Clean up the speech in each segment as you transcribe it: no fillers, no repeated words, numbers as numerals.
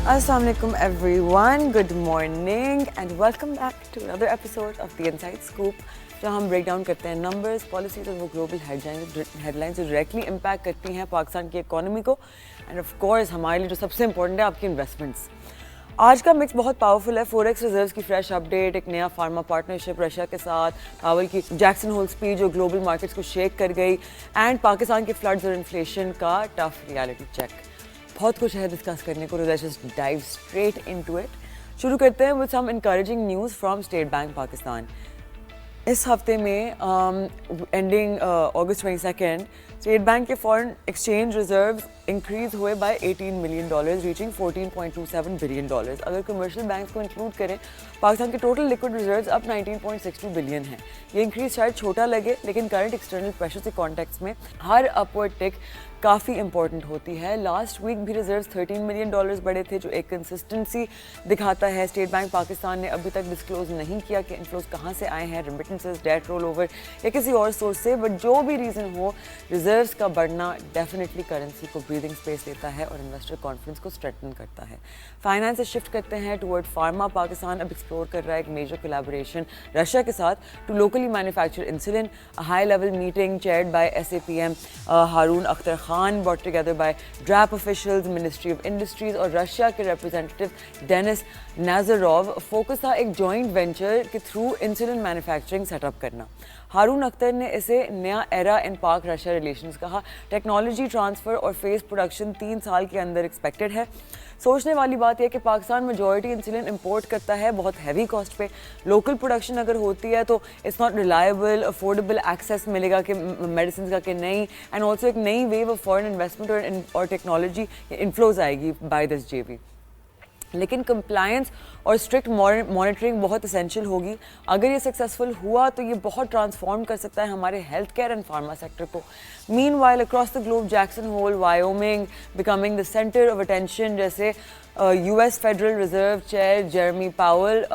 Assalamu alaikum everyone, good morning and welcome back to another episode of The Inside Scoop जहाँ हम break down करते हैं numbers, policies और वो global headlines जो डायरेक्टली इम्पैक्ट करती हैं पाकिस्तान की इकोनॉमी को एंड ऑफ कोर्स हमारे लिए जो सबसे इंपॉर्टेंट है आपकी इन्वेस्टमेंट्स। आज का मिक्स बहुत पावरफुल है। फॉरेक्स रिजर्व्स की फ्रेश अपडेट, एक नया फार्मा पार्टनरशिप रशिया के साथ, पावल की जैक्सन होल स्पीच जो ग्लोबल मार्केट्स को शेक कर गई एंड पाकिस्तान के फ्लड्स और इन्फ्लेशन का टफ रियलिटी चेक। बहुत कुछ है डिस्कस करने को, let's just dive straight into it. शुरू करते हैं with some encouraging news from State Bank Pakistan. इस हफ्ते में एंडिंग अगस्त 22 स्टेट बैंक के फॉरेन एक्सचेंज रिजर्व्स इंक्रीज हुए बाय $18 मिलियन, रीचिंग $14.27 बिलियन। अगर कमर्शियल बैंक्स को इंक्लूड करें, पाकिस्तान के टोटल लिक्विड रिजर्व्स अब 19.62 बिलियन हैं। ये इंक्रीज शायद छोटा लगे, लेकिन करंट एक्सटर्नल प्रेशर के कॉन्टेक्स्ट में हर अपवर्ड टिक काफ़ी इंपॉर्टेंट होती है। लास्ट वीक भी रिजर्व्स $13 मिलियन बढ़े थे, जो एक कंसिस्टेंसी दिखाता है। स्टेट बैंक पाकिस्तान ने अभी तक डिस्क्लोज नहीं किया कि इनफ्लोज कहाँ से आए हैं, रेमिटेंसेस, डेट रोल ओवर या किसी और सोर्स से, बट जो भी रीज़न हो, रिजर्व्स का बढ़ना डेफिनेटली करेंसी को ब्रीदिंग स्पेस देता है और इन्वेस्टर कॉन्फिडेंस को स्ट्रेंथन करता है। फाइनेंस से शिफ्ट करते हैं टुवर्ड फार्मा। पाकिस्तान अब एक्सप्लोर कर रहा है एक मेजर कोलैबोरेशन रशिया के साथ to locally manufacture insulin. High level meeting chaired by SAPM Haroon Akhtar Khan, brought together by DRAP officials, Ministry of Industries और रशिया के रिप्रेजेंटेटिव डेनिस नाजरोव। फोकस था एक जॉइंट वेंचर के थ्रू इंसुलिन मैन्युफैक्चरिंग सेटअप करना। हारून अख्तर ने इसे नया era in Pak Russia relations कहा। टेक्नोलॉजी ट्रांसफ़र और फेस प्रोडक्शन 3 साल के अंदर एक्सपेक्टेड है। सोचने वाली बात यह कि पाकिस्तान मेजॉरिटी इंसुलिन इंपोर्ट करता है बहुत हैवी कॉस्ट पे। लोकल प्रोडक्शन अगर होती है तो it's not reliable, affordable access मिलेगा कि मेडिसिन का कि नहीं, एंड ऑल्सो एक नई वेव ऑफ फॉरेन इन्वेस्टमेंट और टेक्नोलॉजी इन्फ्लोज आएगी बाय दिस JV। लेकिन कंप्लायंस और स्ट्रिक्ट मॉनिटरिंग बहुत एसेंशियल होगी। अगर ये सक्सेसफुल हुआ तो ये बहुत ट्रांसफॉर्म कर सकता है हमारे health care and pharma sector को। Meanwhile across the globe Jackson Hole, Wyoming becoming the centre of attention, जैसे US Federal Reserve chair Jeremy Powell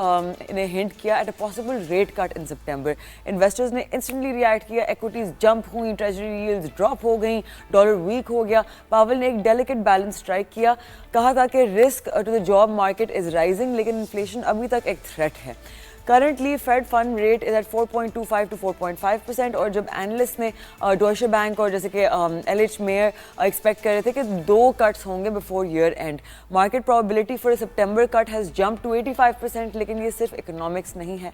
ने हिंट किया at a possible rate cut in सितंबर। Investors ने instantly react किया, equities jump हुई, treasury yields drop हो गई, dollar week हो गया। पावल ने एक डेलिकेट बैलेंस स्ट्राइक किया, कहा था कि risk to the job market is rising, लेकिन इन्फ्लेशन अभी तक एक थ्रेट है। Currently Fed fund rate is at 4.25 to 4.5%, और जब एनालिस्ट ने डॉइचे बैंक और जैसे कि LH मेयर एक्सपेक्ट कर रहे थे कि 2 कट्स होंगे before year end, market probability for September cut has jump to 85%। लेकिन ये सिर्फ इकोनॉमिक्स नहीं है,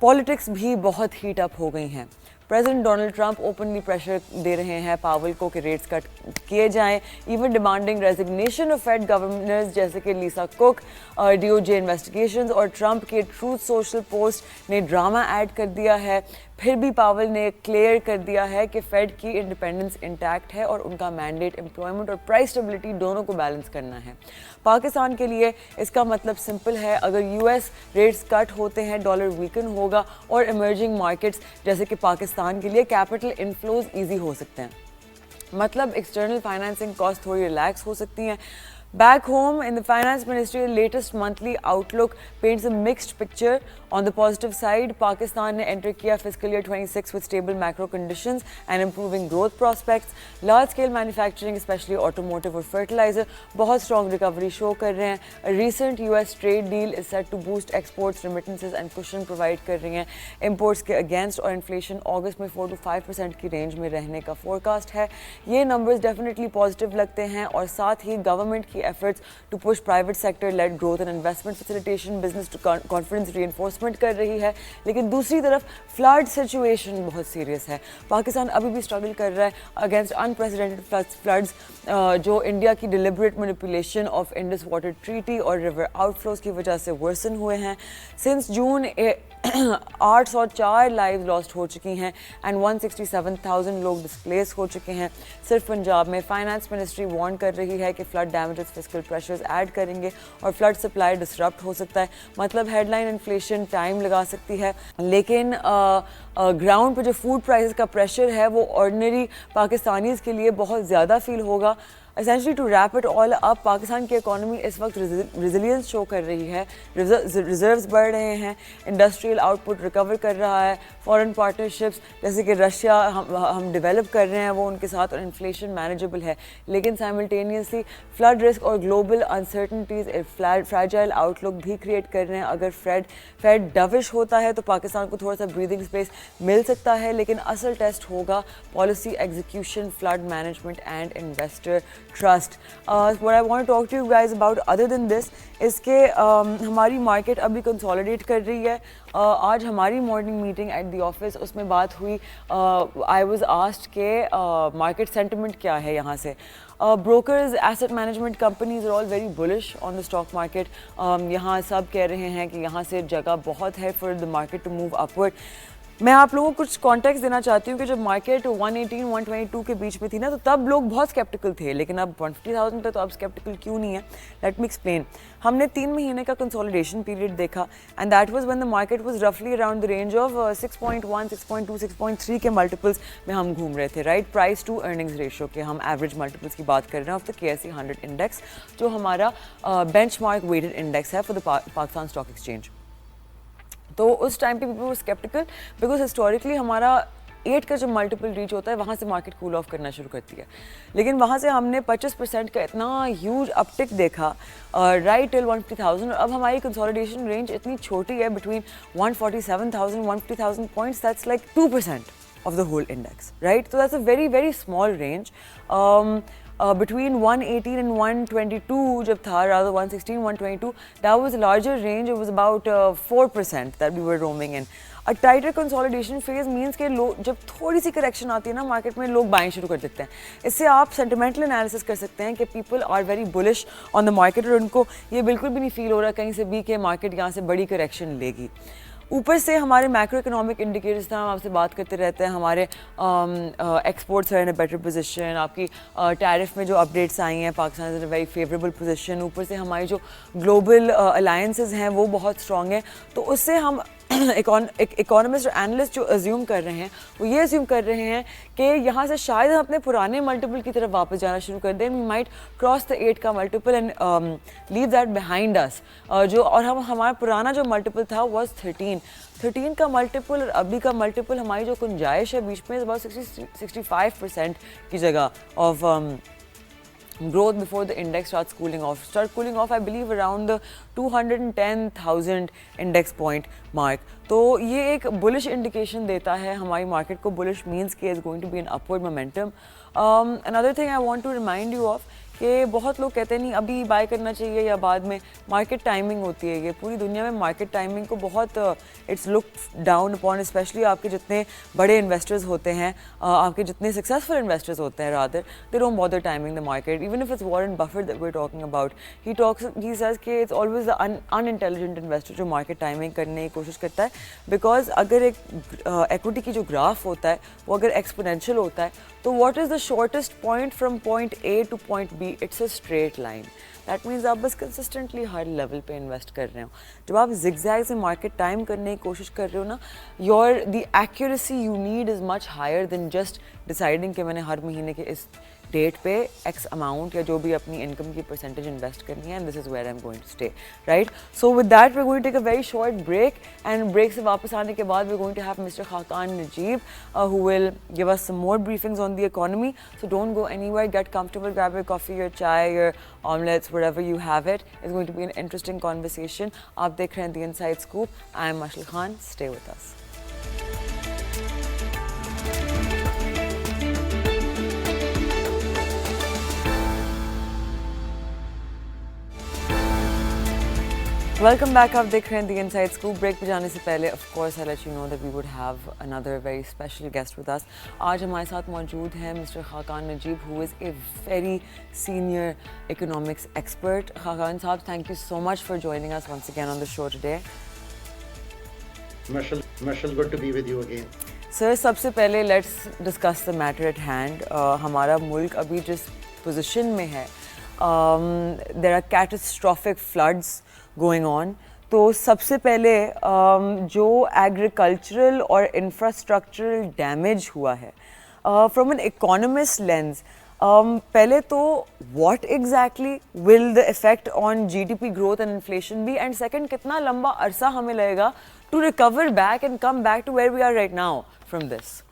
पॉलिटिक्स भी बहुत हीट अप हो गई हैं। President Donald Trump openly pressure दे रहे हैं पावल को कि रेट्स कट किए जाएं, even demanding resignation of Fed governors जैसे कि लीसा कुक। DOJ इन्वेस्टिगेशंस और ट्रंप के ट्रूथ सोशल पोस्ट ने ड्रामा ऐड कर दिया है। फिर भी पावल ने क्लियर कर दिया है कि फेड की इंडिपेंडेंस इंटैक्ट है और उनका मैंडेट एम्प्लॉयमेंट और प्राइस स्टेबिलिटी दोनों को बैलेंस करना है। पाकिस्तान के लिए इसका मतलब सिंपल है, अगर US रेट्स कट होते हैं, डॉलर वीकन होगा और इमर्जिंग मार्केट्स जैसे कि पाकिस्तान के लिए कैपिटल इनफ्लोज ईजी हो सकते हैं। मतलब एक्सटर्नल फाइनेंसिंग कॉस्ट थोड़ी रिलैक्स हो सकती हैं। Back home, in the Finance Ministry's latest monthly outlook paints a mixed picture. On the positive side, Pakistan ने enter किया fiscal year 26 with stable macro conditions and improving growth prospects. Large-scale manufacturing, especially automotive और fertilizer, बहुत strong recovery show कर रहे हैं. A recent US trade deal is set to boost exports, remittances and cushion provide कर रही हैं imports के against, और inflation August में 4 to 5% की range में रहने का forecast है। ये numbers definitely positive लगते हैं, और साथ ही government efforts to push private sector led growth and investment facilitation, business to confidence reinforcement कर रही है। लेकिन दूसरी तरफ फ्लड सिचुएशन बहुत सीरियस है। पाकिस्तान अभी भी स्ट्रगल कर रहा है अगेंस्ट अनप्रेसिडेंटेड फ्लड्स जो इंडिया की deliberate manipulation of Indus water treaty और रिवर आउटफ्लोज की वजह से वर्सन हुए हैं। सिंस जून 804 लाइव लॉस्ट हो चुकी हैं एंड 167,000 लोग डिस्प्लेस हो चुके हैं सिर्फ पंजाब में। फाइनेंस मिनिस्ट्री वार्न कर रही है कि flood damages fiscal pressures add करेंगे और फ्लड सप्लाई डिसरप्ट हो सकता है। मतलब हेडलाइन इन्फ्लेशन टाइम लगा सकती है, लेकिन ग्राउंड पे जो फूड प्राइसेस का प्रेशर है वो ऑर्डिनरी पाकिस्तानीज़ के लिए बहुत ज़्यादा फील होगा। Essentially to wrap it all up, Pakistan की इकॉनमी इस वक्त रेजिलियंस शो कर रही है, रिजर्व्स बढ़ रहे हैं, इंडस्ट्रियल आउटपुट रिकवर कर रहा है, फॉरेन पार्टनरशिप्स जैसे कि रशिया हम डेवलप कर रहे हैं वो उनके साथ, और इन्फ्लेशन मैनेजेबल है। लेकिन साइमल्टेनियसली फ्लड रिस्क और ग्लोबल अनसर्टनिटीज़ फ्रैजाइल आउटलुक भी क्रिएट कर रहे हैं। अगर फेड डविश होता है तो पाकिस्तान को थोड़ा सा ब्रीदिंग स्पेस मिल सकता है, लेकिन असल टेस्ट होगा policy execution, flood management and investor trust. What I want to talk to you guys about other than this इसके हमारी मार्केट अभी कंसोलिडेट कर रही है। आज हमारी morning meeting at the office, उसमें बात हुई, आई वाज आस्क्ड के मार्केट सेंटिमेंट क्या है यहाँ से। Brokers, asset management companies are all very bullish on the stock market. यहाँ सब कह रहे हैं कि यहाँ से जगह बहुत है for the market to move upward. मैं आप लोगों को कुछ कॉन्टेक्स्ट देना चाहती हूँ कि जब मार्केट 118-122 के बीच में थी ना, तो तब लोग बहुत स्केप्टिकल थे, लेकिन अब 150,000 पे तो अब स्केप्टिकल क्यों नहीं है? Let me explain. हमने 3 महीने का कंसोलिडेशन पीरियड देखा and that was when the market was रफली अराउंड द रेंज ऑफ 6.1, 6.2, 6.3 के मल्टीपल्स में हम घूम रहे थे, right? Price to earnings ratio के हम एवरेज मल्टीपल्स की बात कर रहे हैं ऑफ द KSE 100 इंडेक्स, जो हमारा बेंचमार्क वेटेड इंडेक्स है for the Pakistan stock exchange. तो उस टाइम पे people were sceptical because historically हमारा 8 का जब मल्टीपल रीच होता है वहाँ से मार्केट कूल ऑफ करना शुरू करती है। लेकिन वहाँ से हमने 25% का इतना ह्यूज अपटिक देखा राइट टिल 150,000, और अब हमारी कंसोलिडेशन रेंज इतनी छोटी है between 147,000 150,000 points, that's like 2% of the whole index, right? So that's a very very small range. Between 118 and 122 जब था, rather 116, 122, that was a larger range. It was about 4% that we were roaming in. A tighter consolidation phase means कि लोग जब थोड़ी सी correction आती है ना market में, लोग बाइंग शुरू कर देते हैं। इससे आप सेंटिमेंटल एनालिसिस कर सकते हैं कि people are very bullish on the market, और उनको ये बिल्कुल भी नहीं फील हो रहा कहीं से भी कि मार्केट यहाँ से बड़ी करेक्शन लेगी। ऊपर से हमारे मैक्रो इकोनॉमिक इंडिकेटर्स था, हम आपसे बात करते रहते हैं, हमारे exports are in a better position, आपकी टैरिफ में जो अपडेट्स आई हैं Pakistan is in a very favourable position, ऊपर से हमारी जो ग्लोबल अलायंसेस हैं वो बहुत स्ट्रॉन्ग हैं। तो उससे हम इकोनॉमिस्ट और एनालिस्ट जो अज्यूम कर रहे हैं वो ये अज्यूम कर रहे हैं कि यहाँ से शायद हम अपने पुराने मल्टीपल की तरफ वापस जाना शुरू कर दें। वी माइट क्रॉस द 8 का multiple and leave that behind us. जो और हमारा पुराना जो मल्टीपल था वाज 13 का मल्टीपल, और अभी का मल्टीपल हमारी जो गुंजाइश है बीच में अबाउट 65% की जगह of growth before the index starts cooling off. I believe around the 210,000 index point mark. तो ये एक bullish indication देता है हमारी market को. Bullish means कि is going to be an upward momentum. Another thing I want to remind you of कि बहुत लोग कहते हैं नहीं अभी बाय करना चाहिए या बाद में। मार्केट टाइमिंग होती है ये, पूरी दुनिया में मार्केट टाइमिंग को बहुत it's look down upon, specially आपके जितने बड़े इन्वेस्टर्स होते हैं, आपके जितने सक्सेसफुल इन्वेस्टर्स होते हैं, rather they don't bother timing the market. Even if it's Warren Buffett that we are talking about, he says कि it's always the unintelligent investor जो मार्केट टाइमिंग करने की कोशिश करता है, बिकॉज अगर एक इक्विटी की जो ग्राफ होता है वो अगर एक्सपोनेंशियल होता है तो what is the shortest point from point A to point B? It's a straight line. That means आप बस कंसिस्टेंटली हर लेवल पे इन्वेस्ट कर रहे हो। जब आप जिगजैग से मार्केट टाइम करने की कोशिश कर रहे हो ना, your the accuracy you need is much higher than just deciding कि मैंने हर महीने के इस डेट पे एक्स अमाउंट या जो भी अपनी इनकम की परसेंटेज इन्वेस्ट करनी है, and this is where I am going to stay, right? So with that we are going to take a very short break, and break से वापस आने के बाद we are going to have mister Khaqan Najeeb who will give us some more briefings on the economy. So don't go anywhere, get comfortable, grab your coffee, your chai, your omelets, wherever you have it. It's going to be an interesting conversation. आप देख रहे हैं The Inside Scoop. I am Mashal Khan. Stay with us. Welcome back. आप देख रहे हैं The Inside Scoop. Break पे जाने से पहले of course I let you know that we would have another very special guest with us. आज हमारे साथ मौजूद हैं Mr. Khaqan Najeeb, who is a very senior economics expert. Khaqan साहब, thank you so much for joining us once again on the show today. Marshall, good to be with you again. Sir, सबसे पहले let's discuss the matter at hand. हमारा मुल्क अभी जिस position में है, there are catastrophic floods going on. तो सबसे पहले जो एग्रीकल्चरल और इंफ्रास्ट्रक्चरल डैमेज हुआ है फ्रॉम एन इकोनॉमिस्ट लेंस, पहले तो what exactly will the effect on GDP growth and inflation be, and second कितना लंबा अरसा हमें लगेगा to recover back and come back to where we are right now from this.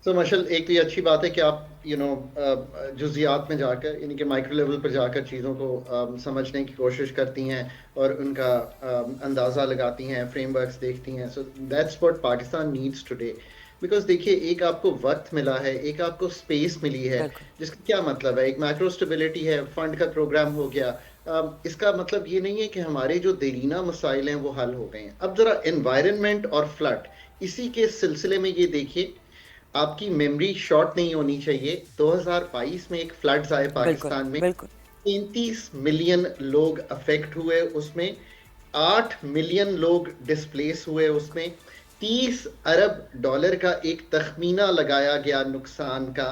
तो मशल, एक तो ये अच्छी बात है कि आप जुजियात में जाकर, यानी कि माइक्रो लेवल पर जाकर चीज़ों को समझने की कोशिश करती हैं और उनका अंदाज़ा लगाती हैं, फ्रेमवर्क्स देखती हैं। So that's what Pakistan needs today. Because देखिए, एक आपको वक्त मिला है, एक आपको स्पेस मिली है, जिसका क्या मतलब है, एक मैक्रो स्टेबिलिटी है, फंड का प्रोग्राम हो गया। इसका मतलब ये नहीं है कि हमारे जो देरीना मसाइल हैं वो हल हो गए हैं। अब ज़रा एनवायरनमेंट और फ्लड, इसी के सिलसिले में ये देखिए, आपकी मेमोरी शॉर्ट नहीं होनी चाहिए। 2022 में एक फ्लड्स आए पाकिस्तान में, 33 मिलियन लोग अफेक्ट हुए उसमें, 8 मिलियन लोग डिस्प्लेस हुए उसमें, 30 अरब डॉलर का एक तखमीना लगाया गया नुकसान का।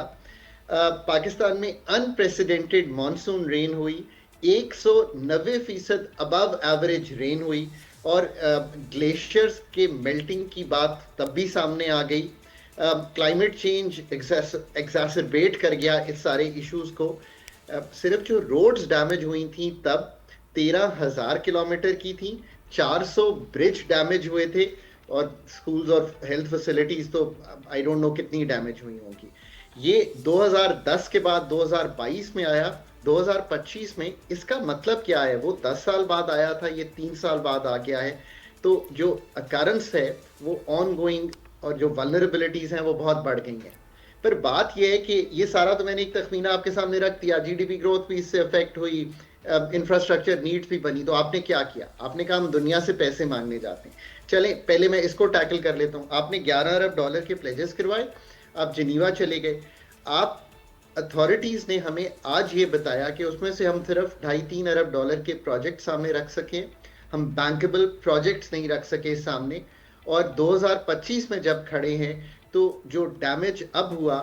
पाकिस्तान में अनप्रेसिडेंटेड मॉनसून रेन हुई, 190% अबव एवरेज रेन हुई, और ग्लेशियर्स के मेल्टिंग की बात तब भी सामने आ गई। क्लाइमेट चेंज एग्जैसरबेट कर गया इस सारे इश्यूज को। सिर्फ जो रोड्स डैमेज हुई थी तब 13,000 किलोमीटर की थी, 400 ब्रिज डैमेज हुए थे, और स्कूल्स और हेल्थ फैसिलिटीज तो आई डोंट नो कितनी डैमेज हुई होंगी। ये 2010 के बाद 2022 में आया, 2025 में। इसका मतलब क्या है? वो 10 साल बाद आया था, ये 3 साल बाद आ गया है। तो जो अकारंस है वो ऑन गोइंग, और जो वल्नरेबिलिटीज हैं वो बहुत बढ़ गई हैं। पर बात यह है कि ये सारा तो मैंने एक तखमीना आपके सामने रख दिया, जीडीपी ग्रोथ भी इससे अफेक्ट हुई, इंफ्रास्ट्रक्चर नीड्स भी बनी। तो आपने क्या किया? आपने कहा हम दुनिया से पैसे मांगने जाते हैं। चलें, पहले मैं इसको टैकल कर लेता हूँ। आपने 11 अरब डॉलर के प्लेजेस करवाए, आप जिनीवा चले गए। आप अथॉरिटीज़ ने हमें आज ये बताया कि उसमें से हम सिर्फ 2.5-3 अरब डॉलर के प्रोजेक्ट सामने रख सकें, हम बैंकेबल प्रोजेक्ट्स नहीं रख सके सामने। और 2025 में जब खड़े हैं तो जो डैमेज अब हुआ,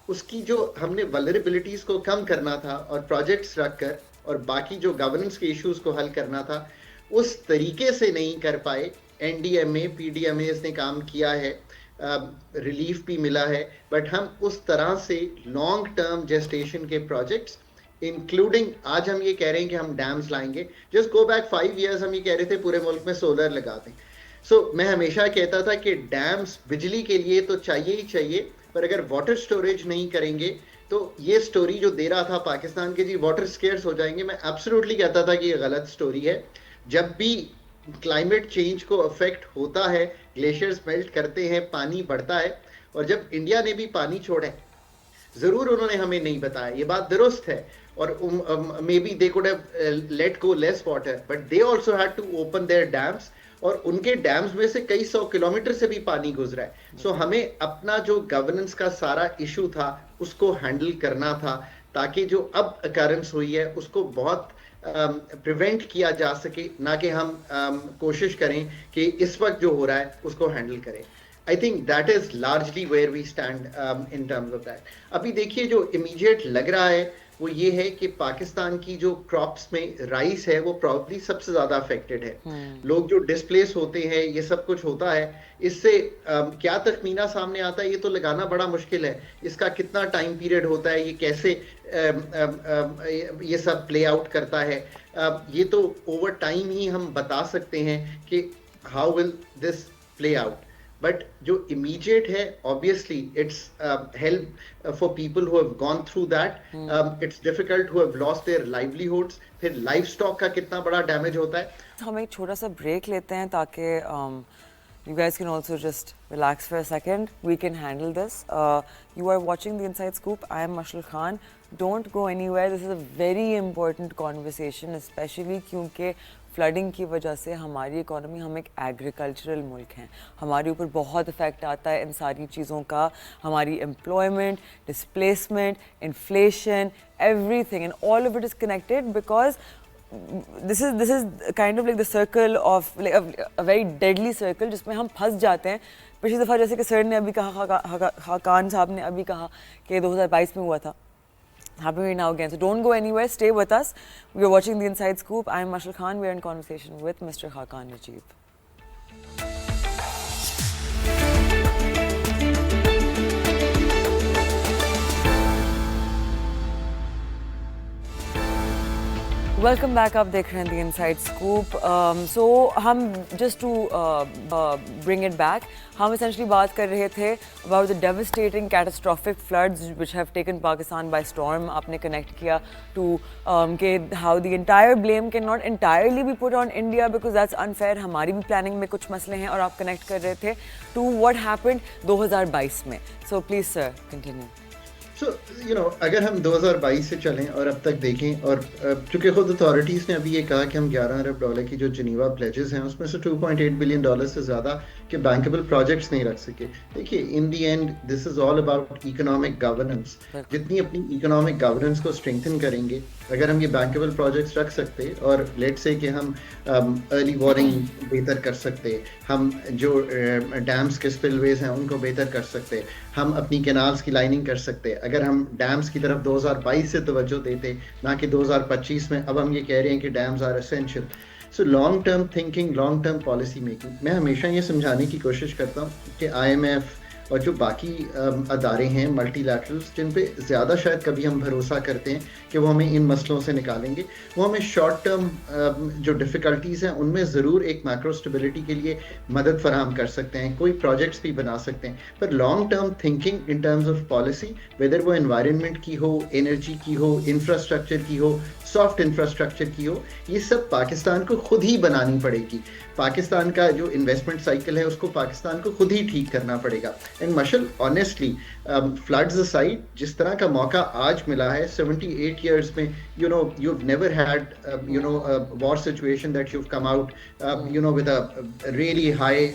उसकी जो हमने वल्नरेबिलिटीज़ को कम करना था और प्रोजेक्ट्स रखकर, और बाकी जो गवर्नेंस के इश्यूज को हल करना था, उस तरीके से नहीं कर पाए। एनडीएमए, पीडीएमएस ने काम किया है, रिलीफ भी मिला है, बट हम उस तरह से लॉन्ग टर्म जेस्टेशन के प्रोजेक्ट्स, इंक्लूडिंग आज हम ये कह रहे हैं कि हम डैम्स लाएंगे। जस्ट गो बैक 5 years हम ये कह रहे थे पूरे मुल्क में सोलर लगा दें। मैं हमेशा कहता था कि डैम्स बिजली के लिए तो चाहिए ही चाहिए, पर अगर वाटर स्टोरेज नहीं करेंगे तो ये स्टोरी जो दे रहा था पाकिस्तान के, जी वाटर स्केर्स हो जाएंगे, मैं एब्सोल्युटली कहता था कि ये गलत स्टोरी है। जब भी क्लाइमेट चेंज को अफेक्ट होता है, ग्लेशियर्स मेल्ट करते हैं, पानी बढ़ता है, और जब इंडिया ने भी पानी छोड़ा है, जरूर उन्होंने हमें नहीं बताया, ये बात दुरुस्त है, और may be they could have let go less water, but they also had to open their dams, और उनके डैम्स में से कई 100 किलोमीटर से भी पानी गुजरा है। हमें अपना जो गवर्नेंस का सारा इशू था उसको हैंडल करना था, ताकि जो अब अकरेंस हुई है उसको बहुत प्रिवेंट किया जा सके, ना कि हम कोशिश करें कि इस वक्त जो हो रहा है उसको हैंडल करें। I think that is largely where we stand in terms of that. अभी देखिए, जो इमीडिएट लग रहा है वो ये है कि पाकिस्तान की जो क्रॉप्स में राइस है वो प्रॉब्ली सबसे ज्यादा अफेक्टेड है। लोग जो डिस्प्लेस होते हैं, ये सब कुछ होता है। इससे क्या तखमीना सामने आता है ये तो लगाना बड़ा मुश्किल है। इसका कितना टाइम पीरियड होता है, ये कैसे ये सब प्ले आउट करता है, ये तो ओवर टाइम ही हम बता सकते हैं कि how will this play out. But जो इमीडिएट है, obviously it's help for people who have gone through that. It's difficult, who have lost their livelihoods. फिर लाइफ स्टॉक का कितना बड़ा डैमेज होता है। हम एक छोटा सा ब्रेक लेते हैं ताकि you guys can also just relax for a second. We can handle this. You are watching The Inside Scoop. I am Mashal Khan. Don't go anywhere. This is a very important conversation, especially क्योंकि flooding की वजह से हमारी economy, हम एक agricultural मुल्क हैं, हमारे ऊपर बहुत इफेक्ट आता है इन सारी चीज़ों का। हमारी employment, displacement, inflation, everything, and all of it is connected because this is kind of like the circle of like a very deadly circle जिसमें हम फंस जाते हैं। पिछली दफ़ा जैसे कि सर ने अभी कहा, खाकान साहब ने अभी कहा कि 2022 में हुआ था, happening now again. So don't go anywhere. Stay with us. We're watching The Inside Scoop. I'm Mashal Khan. We're in conversation with Mr. Khaqan Najeeb. Welcome back. आप देख रहे हैं The Inside Scoop. So हम just to bring it back, हम essentially बात कर रहे थे about the devastating, catastrophic floods which have taken Pakistan by storm. आपने connect किया to कि how the entire blame cannot entirely be put on India because that's unfair. हमारी भी planning में कुछ मसले हैं और आप connect कर रहे थे to what happened 2022 में. So please sir, continue. So, अगर हम 2022 से चलें और अब तक देखें और चूंकि खुद अथॉरिटीज़ ने अभी ये कहा कि हम 11 अरब डॉलर की जो जिनीवा प्लेजेस हैं उसमें से 2.8 बिलियन डॉलर से ज़्यादा के बैंकेबल प्रोजेक्ट्स नहीं रख सके. देखिए, in the end this is all about economic governance. जितनी अपनी इकोनॉमिक गवर्नेंस को स्ट्रेंथन करेंगे, अगर हम ये बैंकेबल प्रोजेक्ट्स रख सकते और लेट्स से कि हम अर्ली वार्निंग बेहतर कर सकते, हम जो डैम्स के स्पिलवेज हैं उनको बेहतर कर सकते, हम अपनी कैनाल्स की लाइनिंग कर सकते, अगर हम डैम्स की तरफ 2022 से तवज्जो देते ना कि 2025 में. अब हम ये कह रहे हैं कि dams are essential. So long term thinking, long term policy making. मैं हमेशा ये समझाने की कोशिश करता हूँ कि IMF और जो बाकी अदारे हैं मल्टीलैटरल्स जिन पे ज़्यादा शायद कभी हम भरोसा करते हैं कि वो हमें इन मसलों से निकालेंगे, वो हमें शॉर्ट टर्म जो डिफ़िकल्टीज़ हैं उनमें ज़रूर एक मैक्रो स्टेबिलिटी के लिए मदद फराहम कर सकते हैं, कोई प्रोजेक्ट्स भी बना सकते हैं. पर long term thinking in terms of policy, whether वो एनवायरनमेंट की हो, एनर्जी की हो, इंफ्रास्ट्रक्चर की हो, सॉफ्ट इंफ्रास्ट्रक्चर की हो, ये सब पाकिस्तान को खुद ही बनानी पड़ेगी. पाकिस्तान का जो इन्वेस्टमेंट साइकिल है उसको पाकिस्तान को खुद ही ठीक करना पड़ेगा. And Mashal, honestly, floods aside, जिस तरह का मौका आज मिला है 78 years में, you've never had a war situation that you've come out with a really high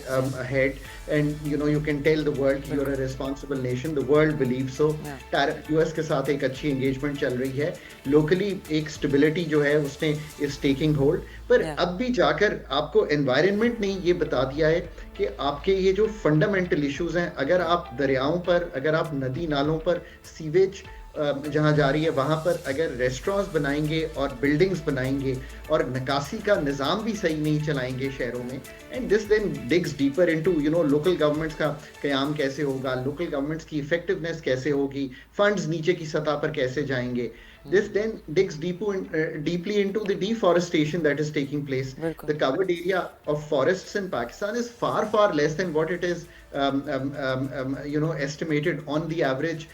head, and you can tell the world you're a responsible nation. The world believes so. US के साथ एक अच्छी engagement चल रही है, locally एक stability जो है उसने is taking hold. पर अब भी जाकर आपको एनवायरनमेंट ने ये बता दिया है कि आपके ये जो फंडामेंटल इश्यूज हैं, अगर आप दरियाओं पर, अगर आप नदी नालों पर सीवेज जहाँ जा रही है वहाँ पर अगर रेस्टोरेंट्स बनाएंगे और बिल्डिंग्स बनाएंगे और निकासी का निज़ाम भी सही नहीं चलाएंगे शहरों में, and this then digs deeper into local governments का क़याम कैसे होगा, लोकल गवर्नमेंट्स की इफेक्टिवनेस कैसे होगी, फंड्स नीचे की सतह पर कैसे जाएंगे. This then digs deeply into the deforestation that is taking place. The covered area of forests in Pakistan is far, far less than what it is, estimated on the average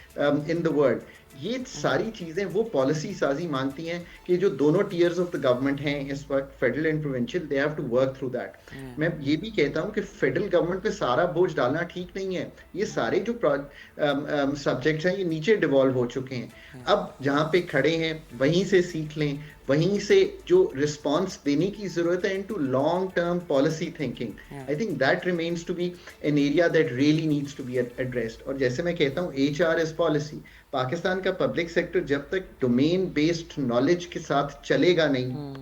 in the world. ये सारी चीज़ें वो policy साजी मांगती हैं कि जो दोनों टीयर्स ऑफ द गवर्नमेंट हैं इस वक्त, federal and provincial, they have to work through that. मैं ये भी कहता हूँ कि फेडरल गवर्नमेंट पे सारा बोझ डालना ठीक नहीं है. ये सारे जो सब्जेक्ट्स हैं ये नीचे डिवॉल्व हो चुके हैं. अब जहाँ पे खड़े हैं वहीं से सीख लें, वहीं से जो रिस्पॉन्स देने की जरूरत है into long term policy thinking. I think that remains to be an area that really needs to be addressed. और जैसे मैं कहता हूँ, HR इज पॉलिसी. पाकिस्तान का पब्लिक सेक्टर जब तक डोमेन बेस्ड नॉलेज के साथ चलेगा नहीं,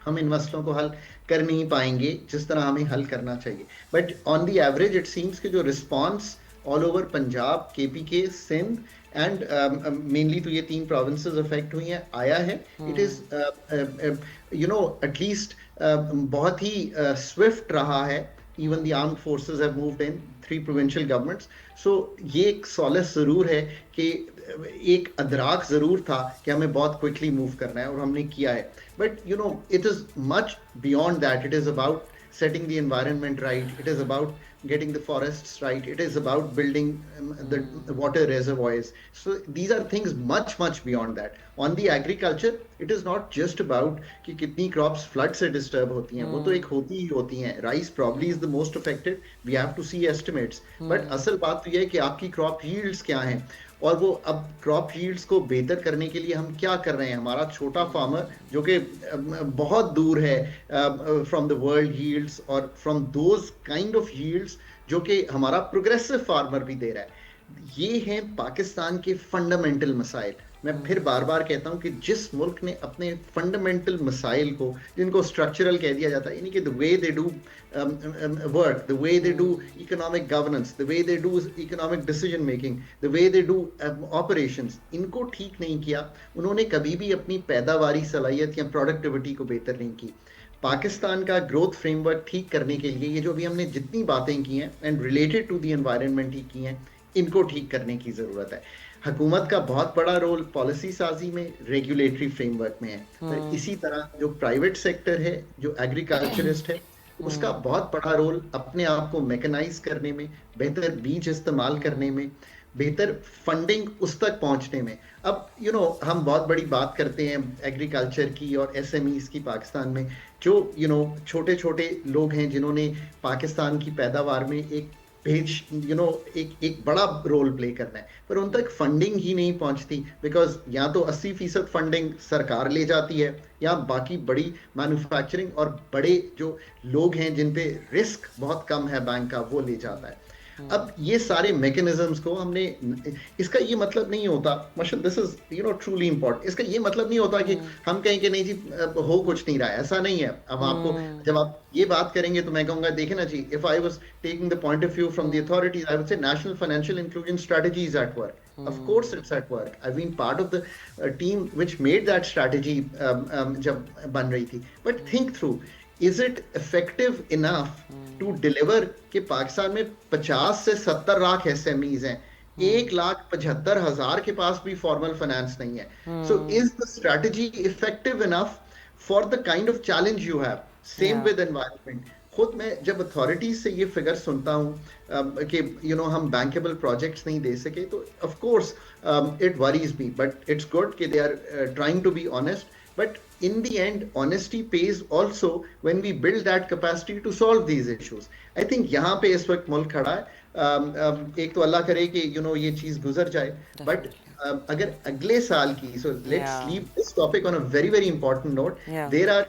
हम इन मसलों को हल कर नहीं पाएंगे जिस तरह हमें हल करना चाहिए. But on the average it seems कि जो response all over Punjab, KPK, Sindh and mainly तो ये 3 प्रोविंसेस अफेक्ट हुई हैं, आया है. इट इज एटलीस्ट बहुत ही स्विफ्ट रहा है. Even the armed forces have moved in, 3 provincial governments. So ये एक solace ज़रूर है कि एक अदराक ज़रूर था कि हमें बहुत quickly move करना है और हमने किया है. But it is much beyond that. It is about setting the environment right. It is about getting the forests right. It is about building the water reservoirs. So these are things much, much beyond that. On the agriculture, it is not just about कि कितनी crops flood से disturb होती हैं, वो तो एक होती ही होती हैं. Rice probably is the most affected. We have to see estimates. But असल बात तो ये है कि आपकी crop yields क्या हैं और वो अब क्रॉप यील्ड्स को बेहतर करने के लिए हम क्या कर रहे हैं. हमारा छोटा फार्मर जो कि बहुत दूर है फ्रॉम द वर्ल्ड यील्ड्स और from those kind of yields जो कि हमारा प्रोग्रेसिव फार्मर भी दे रहा है. ये हैं पाकिस्तान के फंडामेंटल मसाइल। मैं फिर बार बार कहता हूं कि जिस मुल्क ने अपने फंडामेंटल मसाइल को, जिनको स्ट्रक्चरल कह दिया जाता है, यानी कि the way they do work, the way they do economic governance, the way they do economic decision making, the way they do operations, इनको ठीक नहीं किया, उन्होंने कभी भी अपनी पैदावारी सलाहियत या प्रोडक्टिविटी को बेहतर नहीं की। पाकिस्तान का ग्रोथ फ्रेमवर्क ठीक करने के लिए ये जो भी हमने जितनी बातें की हैं and related to the environment ही की हैं, इनको ठीक करने की ज़रूरत है। हुकूमत का बहुत बड़ा रोल पॉलिसी साजी में, रेगुलेटरी फ्रेमवर्क में है, पर इसी तरह जो प्राइवेट सेक्टर है, जो एग्रीकल्चरिस्ट है, उसका बहुत बड़ा रोल अपने आप को मैकेनाइज करने में, बेहतर बीज इस्तेमाल करने में, बेहतर फंडिंग उस तक पहुंचने में। अब हम बहुत बड़ी बात करते हैं एग्रीकल्चर की और एसएमईज की पाकिस्तान में, जो छोटे छोटे लोग हैं जिन्होंने पाकिस्तान की पैदावार में एक भेज एक बड़ा रोल प्ले करना है, पर उन तक फंडिंग ही नहीं पहुंचती, बिकॉज या तो 80% फंडिंग सरकार ले जाती है, या बाकी बड़ी मैन्युफैक्चरिंग और बड़े जो लोग हैं जिन पे रिस्क बहुत कम है बैंक का, वो ले जाता है। अब ये सारे मैकेनिज्म्स को हमने, इसका ये मतलब नहीं होता, मशल दिस इज ट्रूली इंपॉर्टेंट, इसका ये मतलब नहीं होता कि हम कहें कि नहीं जी हो कुछ नहीं रहा है, ऐसा नहीं है। अब आपको जब आप ये बात करेंगे तो मैं कहूंगा देखें ना जी, if I was taking the point of view from the authorities, I would say national financial inclusion strategy is at work. Of course it's at work. I've been part of the team which made that strategy जब बन रही थी, but think through, is it effective enough to deliver कि पाकिस्तान में 50 से 70 lakh SMEs हैं, 1,75,000 के पास भी फॉर्मल फाइनेंस नहीं है। So is the strategy effective enough for the kind of challenge you have? Same with environment. खुद मैं जब अथॉरिटीज से ये फिगर सुनता हूँ कि हम बैंकेबल प्रोजेक्ट्स नहीं दे सके, तो of course it worries me, but it's good कि they are trying to be honest, but in the end honesty pays also when we build that capacity to solve these issues. I think यहाँ पे इस वक्त मुल्क खड़ा है, एक तो अल्लाह करे कि ये चीज गुजर जाए, बट अगर अगले साल की, so let's leave this topic on a very very important note. There are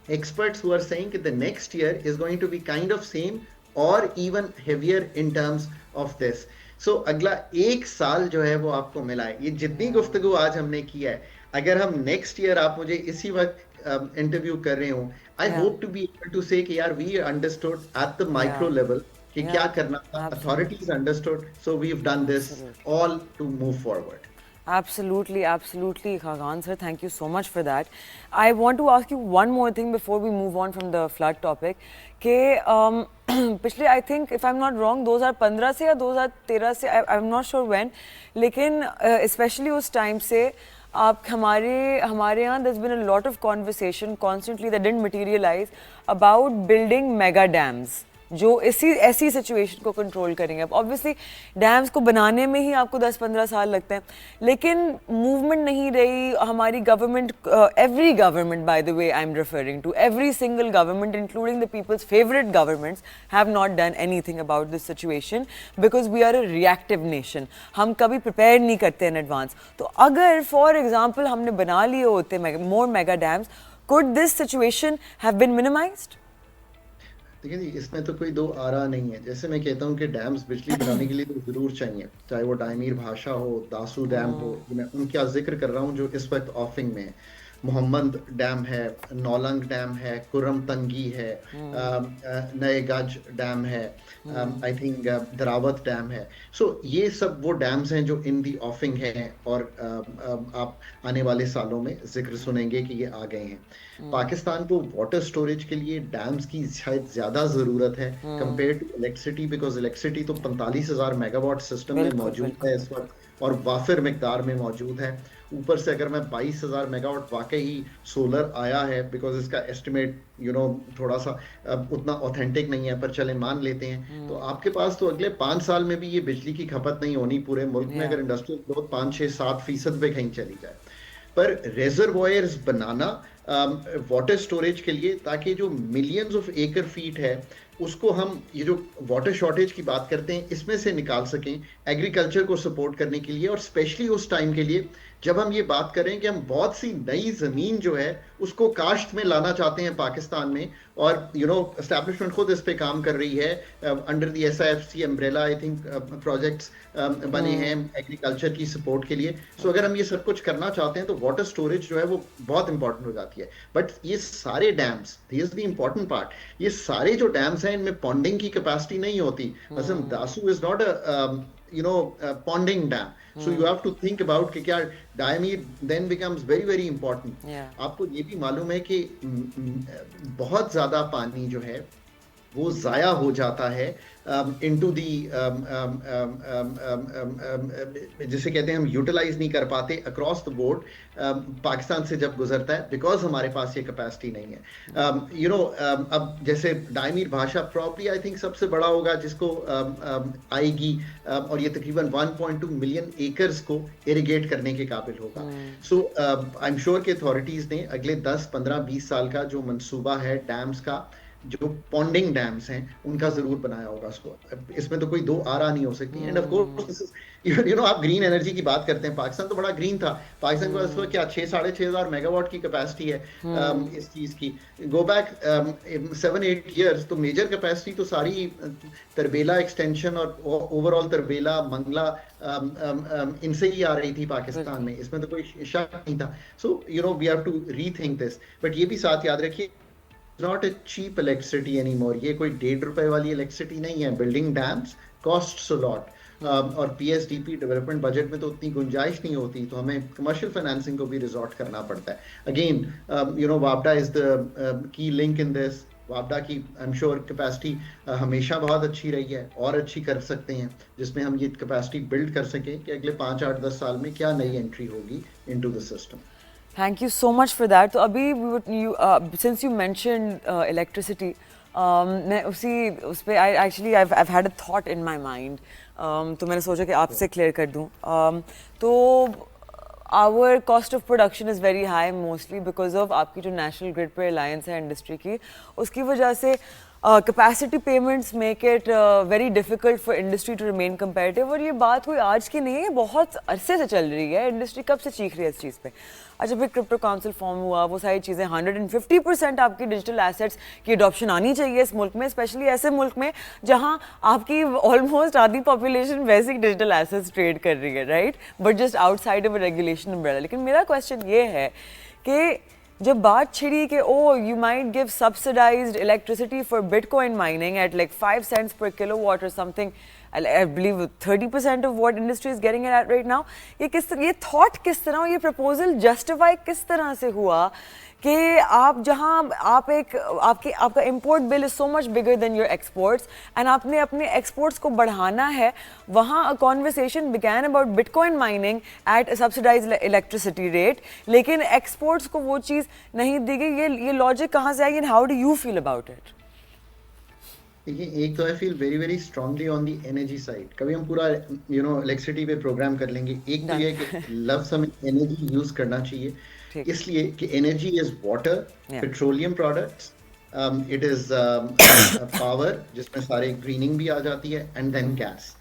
experts who are saying that the next year is going to be kind of same or even heavier in terms of this. So अगला एक साल जो है वो आपको मिला है। ये जितनी गुफ्तगू आज हमने किया है, अगर हम नेक्स्ट ईयर आप मुझे इसी वक्त इंटरव्यू कर रहे हो, I hope to be able to say कि यार we understood at the micro level कि क्या करना था, authorities understood, so we have done this all to move forward. Absolutely, absolutely, Khaqan sir. Thank you so much for that. I want to ask you one more thing before we move on from the flood topic. कि पिछले I think if I'm not wrong 2015 से या 2013 से, I'm not sure when, लेकिन especially उस time से आप हमारे यहाँ there's been a lot of conversation constantly that didn't materialize about building mega dams जो ऐसी सिचुएशन को कंट्रोल करेंगे। अब ऑब्वियसली डैम्स को बनाने में ही आपको 10-15 साल लगते हैं, लेकिन मूवमेंट नहीं रही हमारी government, every government by the way I am referring to, every single government including the people's favourite governments have not done anything about this situation because we are a reactive nation. हम कभी prepare नहीं करते in advance. तो अगर for example हमने बना लिए होते more mega dams, could this situation have been minimised? देखिए जी, इसमें तो कोई दो आरा नहीं है। जैसे मैं कहता हूँ कि डैम्स बिजली बनाने के लिए तो जरूर चाहिए, चाहे वो डायमीर भाषा हो, दासू डैम हो, मैं उनका जिक्र कर रहा हूँ जो इस वक्त ऑफिंग में है। मोहम्मद डैम है, नौलंग डैम है, कुर्रम तंगी है, नए गज डैम है, आई थिंक दरावत डैम है। सो ये सब वो डैम्स हैं जो इन दी ऑफिंग है, और आप आने वाले सालों में जिक्र सुनेंगे कि ये आ गए हैं। पाकिस्तान को वाटर स्टोरेज के लिए डैम्स की शायद ज्यादा जरूरत है compare to electricity, because electricity तो 45,000 मेगावाट सिस्टम में मौजूद है इस वक्त और वाफिर मिकदार में मौजूद है। ऊपर से अगर मैं 22,000 मेगावाट वाकई ही सोलर आया है, बिकॉज इसका एस्टिमेट थोड़ा सा उतना ऑथेंटिक नहीं है, पर चले मान लेते हैं, तो आपके पास तो अगले 5 साल में भी ये बिजली की खपत नहीं होनी पूरे मुल्क में, अगर इंडस्ट्रियल ग्रोथ 5-6-7% पे कहीं चली जाए। पर रिजर्वॉयर्स बनाना वाटर स्टोरेज के लिए, ताकि जो मिलियंस ऑफ एकड़ फीट है उसको हम, ये जो वाटर शॉर्टेज की बात करते हैं, इसमें से निकाल सकें एग्रीकल्चर को सपोर्ट करने के लिए, और स्पेशली उस टाइम के लिए जब हम ये बात करें कि हम बहुत सी नई जमीन जो है उसको काश्त में लाना चाहते हैं पाकिस्तान में, और एस्टैब्लिशमेंट खुद इस पे काम कर रही है, under the SIFC umbrella I think projects बने हैं एग्रीकल्चर की सपोर्ट के लिए। सो अगर हम ये सब कुछ करना चाहते हैं तो वाटर स्टोरेज जो है वो बहुत इंपॉर्टेंट हो जाती है। बट ये सारे dams, this is the important part, ये सारे जो डैम्स हैं इनमें पॉन्डिंग की कैपेसिटी नहीं होती। मतलब Dasu is not a ponding dam, so you have to think about कि क्या diamide then becomes very very important। आपको ये भी मालूम है कि बहुत ज्यादा पानी जो है वो जाया हो जाता है इनटू दी, जिसे कहते हैं हम यूटिलाइज नहीं कर पाते अक्रॉस द बोर्ड पाकिस्तान से जब गुजरता है, बिकॉज हमारे पास ये कैपेसिटी नहीं है। अब जैसे डायमीर भाषा प्रॉब्ली आई थिंक सबसे बड़ा होगा जिसको आएगी, और ये तकरीबन 1.2 मिलियन एकर्स को इरिगेट करने के काबिल होगा। सो आई एम श्योर कि अथॉरिटीज ने अगले 10, 15, 20 साल का जो मंसूबा है डैम्स का, जो पॉन्डिंग डैम्स हैं उनका जरूर बनाया होगा उसको। इसमें तो कोई दो आरा नहीं हो सकती। एंड ऑफ कोर्स आप ग्रीन एनर्जी की बात करते हैं, पाकिस्तान तो बड़ा ग्रीन था। पाकिस्तान के पास क्या 6,500 मेगावाट की कैपेसिटी है इस चीज की। गो बैक 7-8 इयर्स तो मेजर कैपेसिटी तो सारी तरबेला एक्सटेंशन और ओवरऑल तरबेला मंगला इनसे ही आ रही थी पाकिस्तान में, इसमें तो कोई शक नहीं था। So we have to rethink this. But ये भी साथ याद रखिए, not a cheap electricity any more. ये कोई ₹1.5 वाली इलेक्ट्रिसिटी नहीं है। Building dams costs a lot, और PSDP डेवलपमेंट बजट में तो उतनी गुंजाइश नहीं होती, तो हमें कमर्शियल फाइनेंसिंग को भी रिजॉर्ट करना पड़ता है। अगेन वापडा is the key link in this. वापडा की आई एम श्योर कैपेसिटी हमेशा बहुत अच्छी रही है और अच्छी कर सकते हैं, जिसमें हम ये कैपेसिटी बिल्ड कर सकें कि अगले 5, 8, 10 साल में क्या नई एंट्री होगी into the system. Thank you so much for that. तो अभी since you mentioned electricity, मैं उस पे I've had a thought in my mind, तो मैंने सोचा कि आपसे clear कर दूँ। तो our cost of production is very high mostly because of आपकी जो national grid पे reliance है industry की, उसकी वजह से capacity payments make it very difficult for industry to remain competitive। और ये बात कोई आज की नहीं है, बहुत अरसे से चल रही है। इंडस्ट्री कब से चीख रही है इस चीज़ पे। अच्छा, फिर क्रिप्टो काउंसिल फॉर्म हुआ, वो सारी चीज़ें, 150% आपकी डिजिटल एसेट्स की अडॉप्शन आनी चाहिए इस मुल्क में, स्पेशली ऐसे मुल्क में जहाँ आपकी ऑलमोस्ट आधी पॉपुलेशन वैसे ही डिजिटल एसेट्स ट्रेड कर रही है, right, but just outside of regulation umbrella. लेकिन मेरा क्वेश्चन ये है कि जब बात छिड़ी कि you might give subsidised electricity for bitcoin mining at like 5 cents per kilowatt or something, I believe 30% of what industry is getting it at right now, ये thought किस तरह, ये proposal justify किस तरह से हुआ कि आप जहाँ आपका import bill is so much bigger than your exports and आपने अपने exports को बढ़ाना है, वहाँ a conversation began about bitcoin mining at a subsidized electricity rate, लेकिन exports को वो चीज़ नहीं दी गई। ये logic कहाँ से आई and how do you feel about it? देखिए, एक तो I feel very very strongly on the energy side. कभी हम पूरा इलेक्ट्रिसिटी पे प्रोग्राम कर लेंगे। एक तो ये कि लफ्ज़ हमें एनर्जी यूज करना चाहिए, इसलिए कि energy is water, petroleum products, it is power जिसमें सारे ग्रीनिंग भी आ जाती है, एंड देन गैस।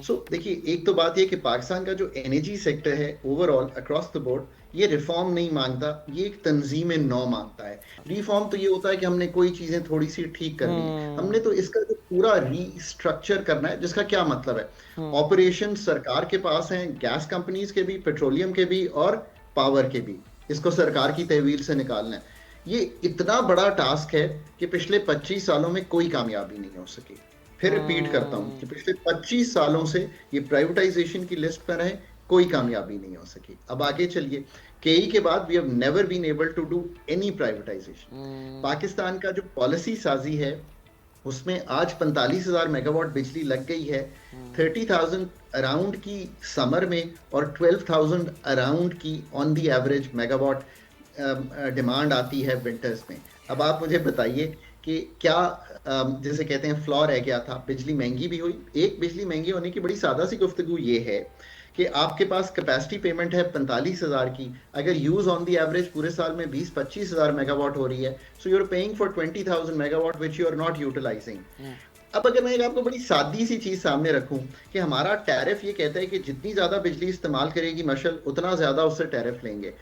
सो देखिए, एक तो बात ये कि पाकिस्तान का जो एनर्जी सेक्टर है ओवरऑल अक्रॉस द बोर्ड, ये रिफॉर्म नहीं मांगता, ये एक तंजीम नौ मांगता है। रिफॉर्म तो ये होता है कि हमने कोई चीजें थोड़ी सी ठीक करनी है, हमने तो इसका जो पूरा रीस्ट्रक्चर करना है, जिसका क्या मतलब है, ऑपरेशन सरकार के पास है, गैस कंपनीज के भी, पेट्रोलियम के भी और पावर के भी, इसको सरकार की तहवील से निकालना है। ये इतना बड़ा टास्क है कि पिछले 25 सालों में कोई कामयाबी नहीं हो सकी। फिर रिपीट करता हूँ कि पिछले 25 सालों से ये प्राइवेटाइजेशन की लिस्ट पर है, कोई कामयाबी नहीं हो सकी। अब आगे चलिए, केई के बाद we have never been able to do any privatisation. Pakistan का जो पॉलिसी साजी है उसमें आज 45,000 मेगावाट बिजली लग गई है, 30,000 अराउंड की समर में और 12,000 अराउंड की on the average megawatt demand आती है विंटर्स में। अब आप मुझे बताइए कि क्या जैसे कहते हैं फ्लॉर रह गया था, बिजली महंगी भी हुई। एक, बिजली महंगी होने की बड़ी सादा सी गुफ्तगू ये है कि आपके पास कैपेसिटी पेमेंट है 45,000 की, अगर यूज ऑन दी एवरेज पूरे साल में 20-25,000 मेगावाट हो रही है, so you are paying for 20,000 megawatt which you are not utilising. अब अगर मैं एक आपको बड़ी सादी सी चीज सामने रखूं कि हमारा टैरिफ ये कहता है कि जितनी ज्यादा बिजली इस्तेमाल करेगी मशल उतना ज्यादा उससे टैरिफ लेंगे।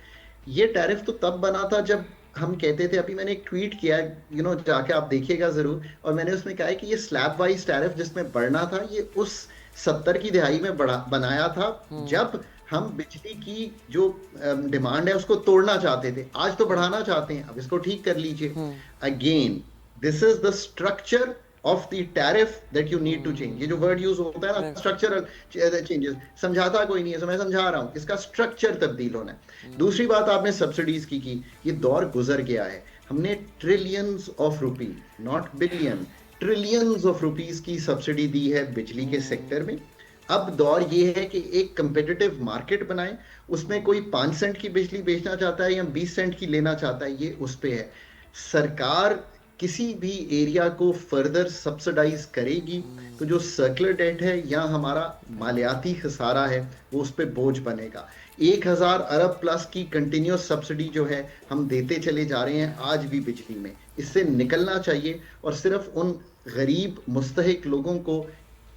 ये टैरिफ तो तब बना था जब हम कहते थे, अभी मैंने एक ट्वीट किया है, जाके आप देखिएगा जरूर, और मैंने उसमें कहा है कि ये स्लैब वाइज टैरिफ जिसमें बढ़ना था ये उस 70 की दिहाई में बनाया था जब हम बिजली की जो डिमांड है उसको तोड़ना चाहते थे। आज तो बढ़ाना चाहते हैं, अब इसको ठीक कर लीजिए। Again this is the structure of the tariff that you need to change. ये जो वर्ड यूज होता है ना, स्ट्रक्चरल चेंजेस, समझाता कोई नहीं है, तो मैं समझा रहा हूं, इसका स्ट्रक्चर तब्दील होना है। दूसरी बात आपने सब्सिडीज की, ये दौर गुजर गया है। हमने trillions of rupee, not billion, trillions of rupees की सब्सिडी दी है बिजली के सेक्टर में। अब दौर ये है कि एक कंपेटिटिव मार्केट बनाए, उसमें कोई 5 सेंट की बिजली बेचना चाहता है या 20 सेंट की लेना चाहता है, ये उस पे है। सरकार किसी भी एरिया को फर्दर सब्सिडाइज करेगी तो जो सर्कुलर डेट है या हमारा मालियाती खसारा है वो उस पर बोझ बनेगा। 1000 अरब प्लस की कंटिन्यूस सब्सिडी जो है हम देते चले जा रहे हैं आज भी बिजली में, इससे निकलना चाहिए और सिर्फ उन गरीब मुस्तहिक लोगों को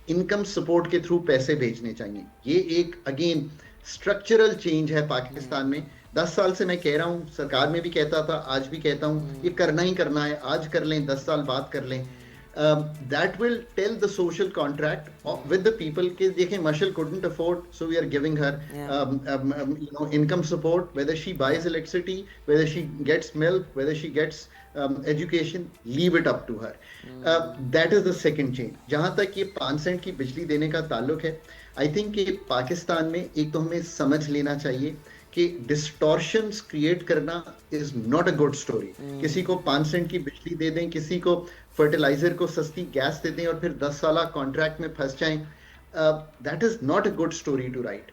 इनकम सपोर्ट के थ्रू पैसे भेजने चाहिए। ये एक अगेन स्ट्रक्चरल चेंज है पाकिस्तान में। 10 साल से मैं कह रहा हूँ, सरकार में भी कहता था, आज भी कहता हूँ, ये करना ही करना है। आज कर लें, 10 साल बाद कर लें। That will tell the social contract with the people कि देखें मशल couldn't afford, so we are giving her income support, whether she buys electricity, whether she gets milk, whether she gets education, leave it up to her. That is the second change. जहां तक ये 5 Saint की बिजली देने का ताल्लुक है, I think कि पाकिस्तान में एक तो हमें समझ लेना चाहिए कि डिस्टॉर्शंस क्रिएट करना is not a good story. किसी को 5 सेंट की बिजली दे दें, किसी को फर्टिलाइजर को सस्ती गैस दे दें और फिर 10 साल कॉन्ट्रैक्ट में फंस जाएं, that is not a good story to write.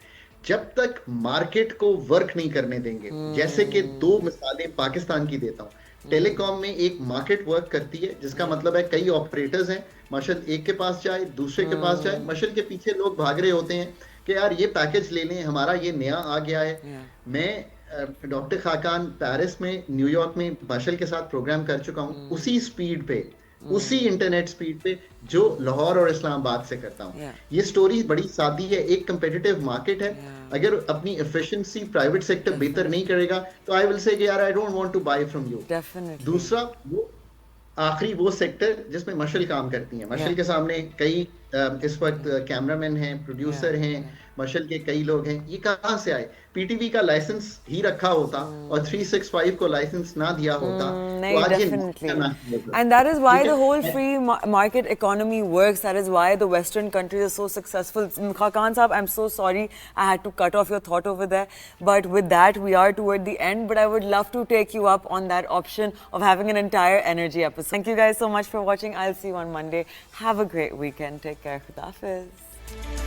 जब तक मार्केट को वर्क नहीं करने देंगे, जैसे कि 2 मिसालें पाकिस्तान की देता हूँ। टेलीकॉम में एक मार्केट वर्क करती है, जिसका मतलब है कई ऑपरेटर्स हैं, मशल एक के पास जाए, दूसरे के पास जाए, मशल के पीछे लोग भाग रहे होते हैं कि यार ये पैकेज ले लें, हमारा ये नया आ गया है। मैं डॉक्टर खाकान पेरिस में, न्यूयॉर्क में मशल के साथ प्रोग्राम कर चुका हूँ, उसी स्पीड पे, उसी इंटरनेट स्पीड पे जो लाहौर और इस्लामाबाद से करता हूँ। ये स्टोरी बड़ी सादी है। एक कंपेटिटिव मार्केट है, अगर अपनी एफिशिएंसी प्राइवेट सेक्टर बेहतर नहीं करेगा तो आई विल से कि यार I don't want to buy from you. दूसरा वो आखिरी वो सेक्टर जिसमें मशल काम करती है। मशल के सामने कई इस वक्त कैमरामैन हैं, प्रोड्यूसर हैं, मशल के कई लोग हैं। ये कहाँ से आए? पीटीवी का लाइसेंस ही रखा होता और 365 को लाइसेंस ना दिया होता तो आज definitely. And that is why the whole free market economy works. That is why the Western countries are so successful. Khan Saab, I'm so sorry I had to cut off your thought over there. But with that, we are toward the end. But I would love to take you up on that option of having an entire energy episode. Thank you guys so much for watching. I'll see you on Monday. Have a great weekend. Take care. Khuda Hafiz.